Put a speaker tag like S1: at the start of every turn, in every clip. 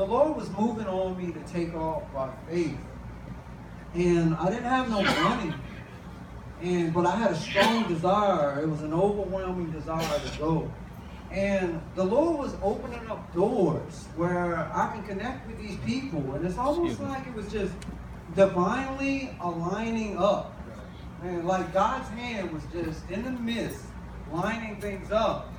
S1: the Lord was moving on me to take off by faith. And I didn't have no money. But I had a strong desire. It was an overwhelming desire to go. And the Lord was opening up doors where I can connect with these people. And it's almost like it was just divinely aligning up. And like God's hand was just in the midst, lining things up.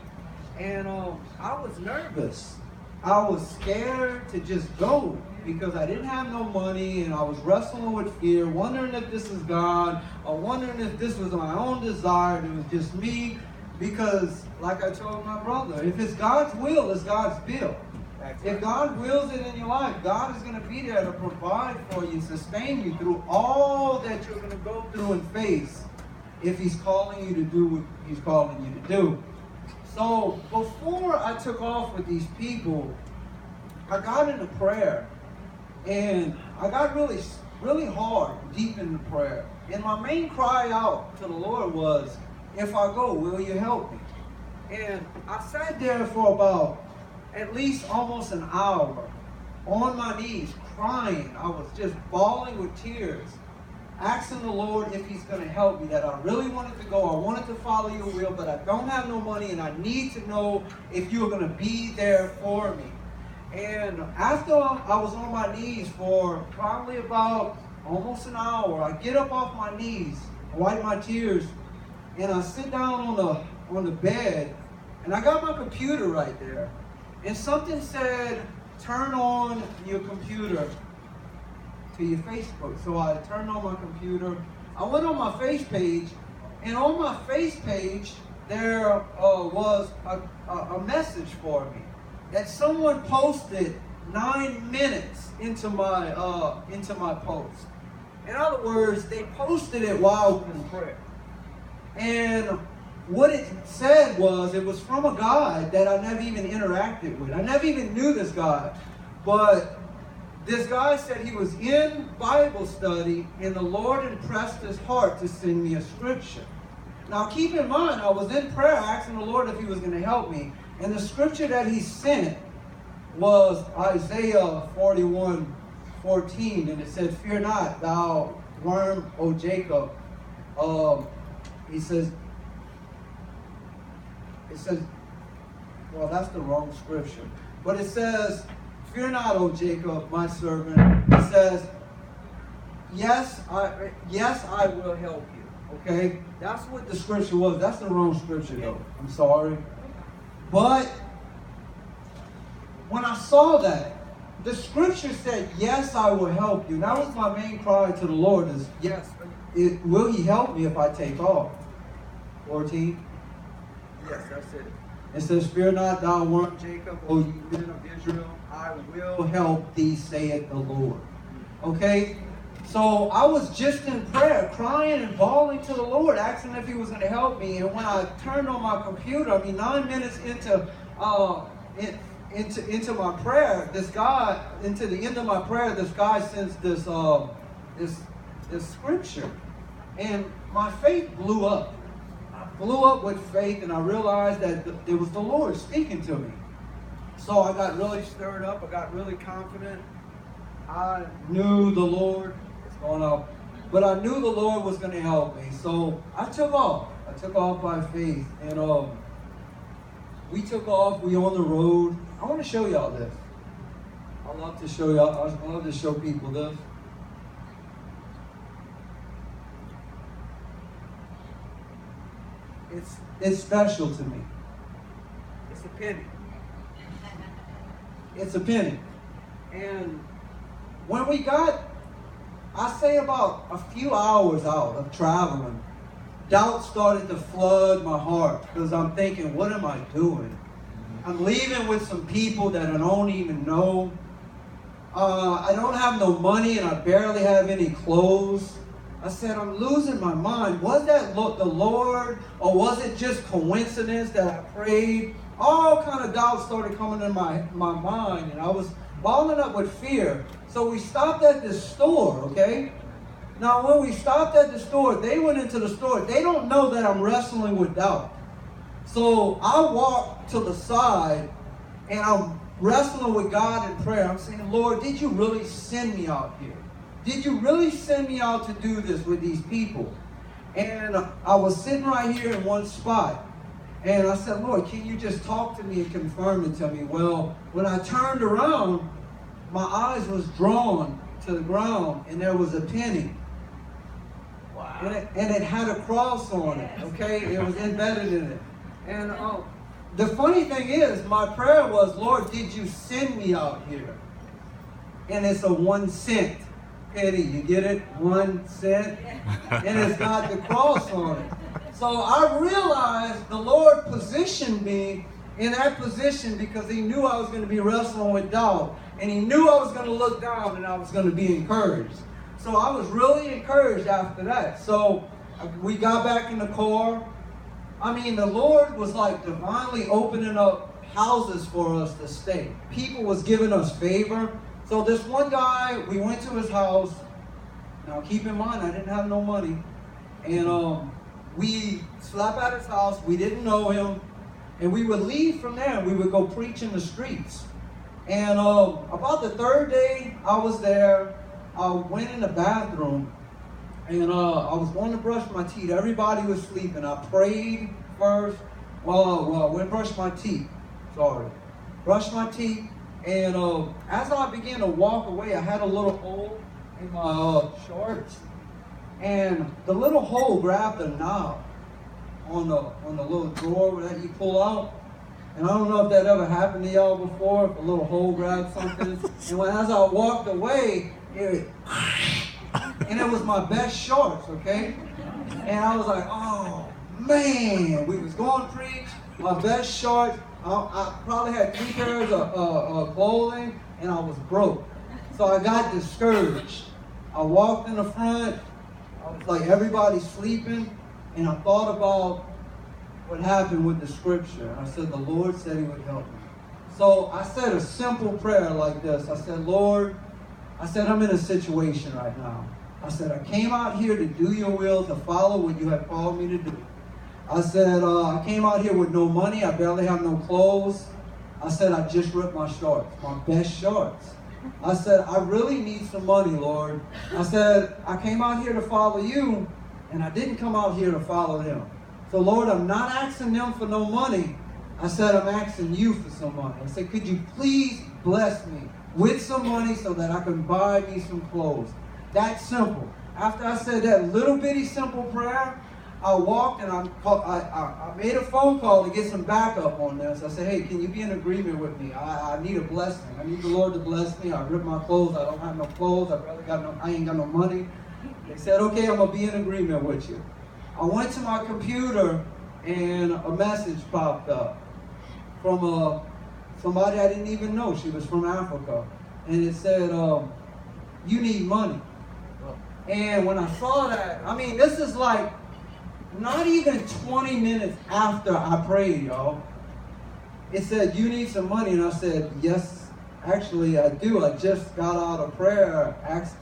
S1: And I was nervous. I was scared to just go because I didn't have no money and I was wrestling with fear, wondering if this is God, or wondering if this was my own desire, and it was just me. Because, like I told my brother, if it's God's will, it's God's bill. If God wills it in your life, God is going to be there to provide for you, sustain you through all that you're going to go through and face if He's calling you to do what He's calling you to do. So before I took off with these people, I got into prayer. And I got really hard, deep into prayer. And my main cry out to the Lord was, if I go, will you help me? And I sat there for about at least almost an hour on my knees crying. I was just bawling with tears, asking the Lord if He's going to help me, that I really wanted to go. I wanted to follow your will, but I don't have no money, and I need to know if you're going to be there for me. And after I was on my knees for probably about almost an hour, I get up off my knees, wipe my tears, and I sit down on the bed, and I got my computer right there. And something said, turn on your computer to your Facebook. So I turned on my computer. I went on my face page, and on my face page, there was a message for me that someone posted 9 minutes into my post. In other words, they posted it while in prayer. And what it said was, it was from a guy that I never even interacted with. I never even knew this guy. But this guy said he was in Bible study and the Lord impressed his heart to send me a scripture. Now keep in mind, I was in prayer asking the Lord if He was going to help me. And the scripture that He sent was Isaiah 41:14, and it said, fear not, thou worm, O Jacob. He says, well, that's the wrong scripture. But it says, fear not, O Jacob, my servant. It says, yes, I will help you. Okay? That's what the scripture was. That's the wrong scripture, though. I'm sorry. But when I saw that, the scripture said, yes, I will help you. And that was my main cry to the Lord is, yes, will He help me if I take off? 14. Yes, that's it. It says, fear not, thou worm Jacob, O ye men of Israel, I will help thee, saith the Lord. Okay? So I was just in prayer, crying and bawling to the Lord, asking if He was going to help me. And when I turned on my computer, 9 minutes into my prayer, into the end of my prayer, this guy sends this scripture. And my faith blew up. I blew up with faith, and I realized that it was the Lord speaking to me. So I got really stirred up. I got really confident. I knew the Lord. Going up. But I knew the Lord was going to help me. So I took off. I took off by faith. And we took off. We on the road. I want to show y'all this. I love to show y'all. I love to show people this. It's special to me. It's a penny. It's a penny. And when we got, I say about a few hours out of traveling, doubt started to flood my heart because I'm thinking, what am I doing? I'm leaving with some people that I don't even know. I don't have no money and I barely have any clothes. I said, I'm losing my mind. Was that the Lord, or was it just coincidence that I prayed? All kind of doubts started coming in my mind, and I was balling up with fear. So we stopped at this store, okay? Now, when we stopped at the store, they went into the store. They don't know that I'm wrestling with doubt. So I walked to the side, and I'm wrestling with God in prayer. I'm saying, Lord, did you really send me out here? Did you really send me out to do this with these people? And I was sitting right here in one spot. And I said, Lord, can you just talk to me and confirm it to me? Well, when I turned around, my eyes was drawn to the ground, and there was a penny. Wow. And it had a cross on it, okay? It was embedded in it. And the funny thing is, my prayer was, Lord, did you send me out here? And it's a 1 cent penny. You get it? 1 cent. And it's got the cross on it. So I realized the Lord positioned me in that position because he knew I was going to be wrestling with doubt. And he knew I was going to look down and I was going to be encouraged. So I was really encouraged after that. So we got back in the car. I mean, the Lord was like divinely opening up houses for us to stay. People was giving us favor. So this one guy, we went to his house. Now keep in mind, I didn't have no money. And we slept at his house. We didn't know him. And we would leave from there and we would go preach in the streets. And about the third day I was there, I went in the bathroom and I was going to brush my teeth. Everybody was sleeping. I prayed first. Well, I went to brush my teeth. Brushed my teeth. And as I began to walk away, I had a little hole in my shorts. And the little hole grabbed a knob on the little drawer that you pull out. And I don't know if that ever happened to y'all before, if a little hole grabbed something. And as I walked away, and it was my best shorts, okay? And I was like, oh, man. We was going to preach, my best shorts. I probably had 3 pairs of clothing, and I was broke. So I got discouraged. I walked in the front. I was like, everybody's sleeping. And I thought about what happened with the scripture. I said, the Lord said he would help me. So I said a simple prayer like this. I said, Lord, I'm in a situation right now. I said, I came out here to do your will, to follow what you have called me to do. I said, I came out here with no money. I barely have no clothes. I said, I just ripped my shorts, my best shorts. I said, I really need some money, Lord. I said, I came out here to follow you, and I didn't come out here to follow them. So, Lord, I'm not asking them for no money. I said, I'm asking you for some money. I said, could you please bless me with some money so that I can buy me some clothes? That's simple. After I said that little bitty simple prayer, I walked and I made a phone call to get some backup on this. I said, hey, can you be in agreement with me? I need a blessing. I need the Lord to bless me. I ripped my clothes. I don't have no clothes. I ain't got no money. They said, okay, I'm going to be in agreement with you. I went to my computer and a message popped up from somebody I didn't even know. She was from Africa. And it said, you need money. And when I saw that, I mean, this is like not even 20 minutes after I prayed, y'all. It said, you need some money. And I said, yes, actually I do. I just got out of prayer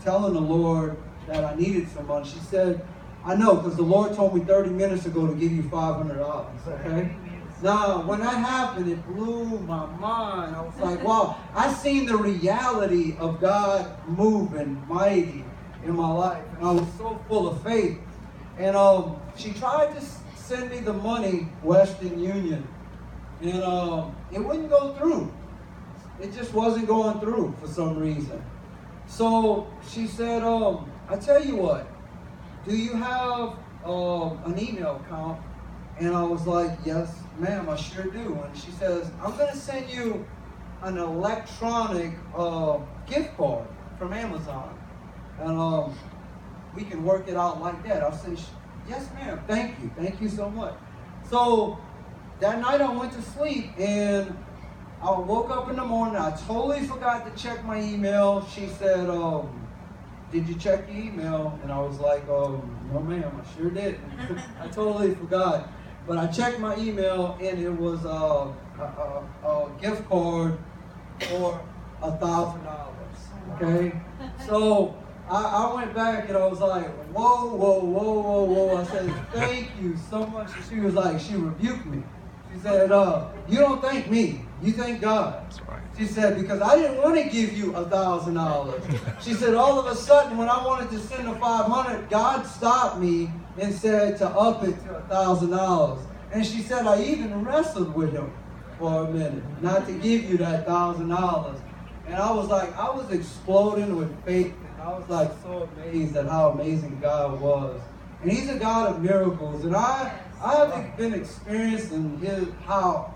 S1: telling the Lord that I needed some money. She said, I know, because the Lord told me 30 minutes ago to give you $500, okay? Now, when that happened, it blew my mind. I was like, wow, I seen the reality of God moving mighty in my life. And I was so full of faith. And she tried to send me the money, Western Union. And it wouldn't go through. It just wasn't going through for some reason. So she said, I tell you what, do you have an email account? And I was like, yes, ma'am, I sure do. And she says, I'm going to send you an electronic gift card from Amazon. And we can work it out like that. I said, yes, ma'am, thank you. Thank you so much. So that night I went to sleep and I woke up in the morning. I totally forgot to check my email. She said, did you check the email? And I was like, no, ma'am, I sure did. I totally forgot. But I checked my email, and it was a gift card for $1,000. Okay? So I went back, and I was like, whoa. I said, thank you so much. And she was like, she rebuked me. She said, you don't thank me, you thank God.
S2: That's right.
S1: She said, because I didn't want to give you $1,000. She said, all of a sudden, when I wanted to send the 500, God stopped me and said to up it to $1,000. And she said, I even wrestled with him for a minute, not to give you that $1,000. And I was exploding with faith. And I was like so amazed at how amazing God was. And he's a God of miracles. And I have been experiencing how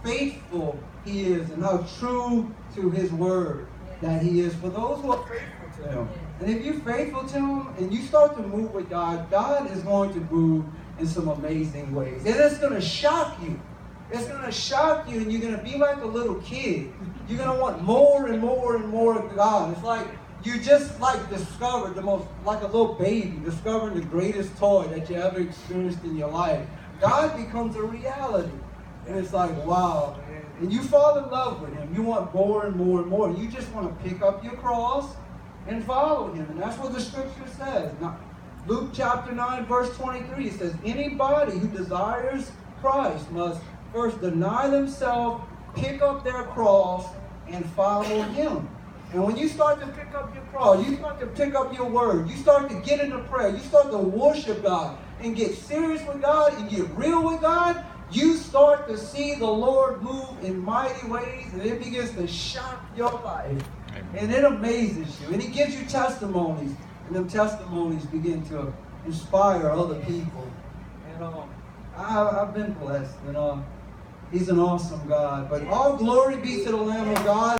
S1: faithful he is and how true to his word that he is for those who are faithful to him. And if you're faithful to him and you start to move with God, God is going to move in some amazing ways. And it's going to shock you. It's going to shock you, and you're going to be like a little kid. You're going to want more and more and more of God. It's like you just discovered like a little baby, discovering the greatest toy that you ever experienced in your life. God becomes a reality. And it's like, wow, man. And you fall in love with him. You want more and more and more. You just want to pick up your cross and follow him. And that's what the scripture says. Now, Luke chapter 9, verse 23, it says, anybody who desires Christ must first deny themselves, pick up their cross, and follow him. And when you start to pick up your cross, you start to pick up your word, you start to get into prayer, you start to worship God and get serious with God and get real with God, you start to see the Lord move in mighty ways, and it begins to shock your life. And it amazes you. And he gives you testimonies, and them testimonies begin to inspire other people. And I've been blessed. And he's an awesome God. But all glory be to the Lamb of God.